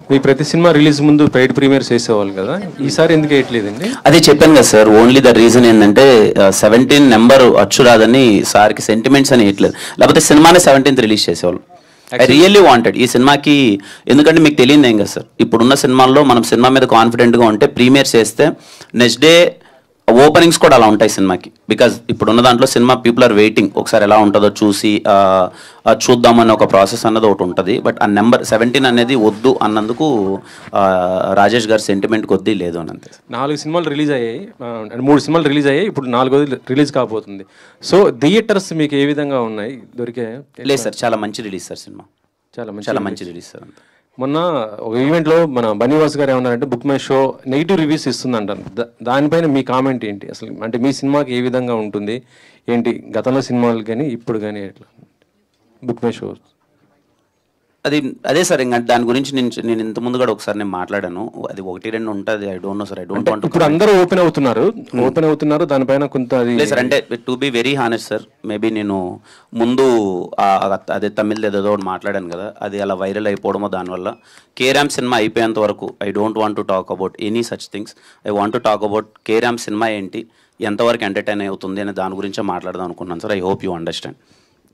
మీ ప్రతి cinema release ముందు paid premieres చేసేవాళ్ళు కదా, ఈసారి ఎందుకు వేయట్లేదండి? అదే చెప్పాను కదా సార్, ఓన్లీ ద రీజన్ ఏంటంటే 17 నెంబర్ అచ్చు రాదని సార్కి సెంటిమెంట్స్ అని వేయట్లేదు, లేకపోతే సినిమానే 17th రిలీజ్ చేసేవాళ్ళు. ఐ రియల్లీ వాంటెడ్ ఈ సినిమాకి, ఎందుకంటే మీకు తెలియదు ఏం కదా సార్, ఇప్పుడున్న సినిమాల్లో మనం సినిమా మీద కాన్ఫిడెంట్గా ఉంటే ప్రీమియర్ చేస్తే నెక్స్ట్ డే ఓపెనింగ్స్ కూడా అలా ఉంటాయి సినిమాకి. బికాజ్ ఇప్పుడున్న దాంట్లో సినిమా పీపుల్ ఆర్ వెయిటింగ్, ఒకసారి ఎలా ఉంటుందో చూసి చూద్దామని ఒక ప్రాసెస్ అన్నది ఒకటి ఉంటుంది. బట్ ఆ నెంబర్ 17 అనేది వద్దు అన్నందుకు రాజేష్ గారి సెంటిమెంట్ కొద్దీ లేదు అని అంతే. 4 సినిమాలు రిలీజ్ అయ్యాయి, 3 సినిమాలు రిలీజ్ అయ్యాయి, ఇప్పుడు 4వ రిలీజ్ కాబోతుంది. సో థియేటర్స్ మీకు ఏ విధంగా ఉన్నాయి, దొరికే? లేదు సార్, చాలా మంచి రిలీజ్ సార్ సినిమా, చాలా మంచి రిలీజ్ సార్. అంతా మొన్న ఒక ఈవెంట్లో మన బన్నీవాస్ గారు ఏమన్నారంటే book my show negative reviews ఇస్తుందంటారు, దానిపైన మీ కామెంట్ ఏంటి అసలు? అంటే మీ సినిమాకి ఏ విధంగా ఉంటుంది ఏంటి, గతంలో సినిమాలు కానీ ఇప్పుడు కానీ ఎట్లా బుక్ మై షో? అదే సార్, ఇంకా దాని గురించి నేను ఇంత ముందు కూడా ఒకసారి నేను మాట్లాడాను, అది 1-2 ఉంటుంది. I don't know sir, I don't want. ఇప్పుడు అందరూ ఓపెన్ అవుతున్నారు దానిపైన కొంత. లేదు సార్, అంటే to be very honest sir, maybe నేను ముందు అదే తమిళ్ ఏదో ఒకటి మాట్లాడాను కదా, అది అలా వైరల్ అయిపోవడమో దానివల్ల కేరామ్ సినిమా అయిపోయేంత వరకు I don't want to talk about any such things. I want to talk about carrom cinema ఏంటి, ఎంతవరకు ఎంటర్టైన్ అవుతుంది అనే దాని గురించే మాట్లాడదాం అనుకున్నాను sir. I hope you understand.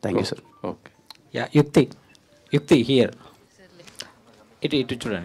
Thank you sir. Okay, యుక్తి హియర్, ఇటు చూడండి.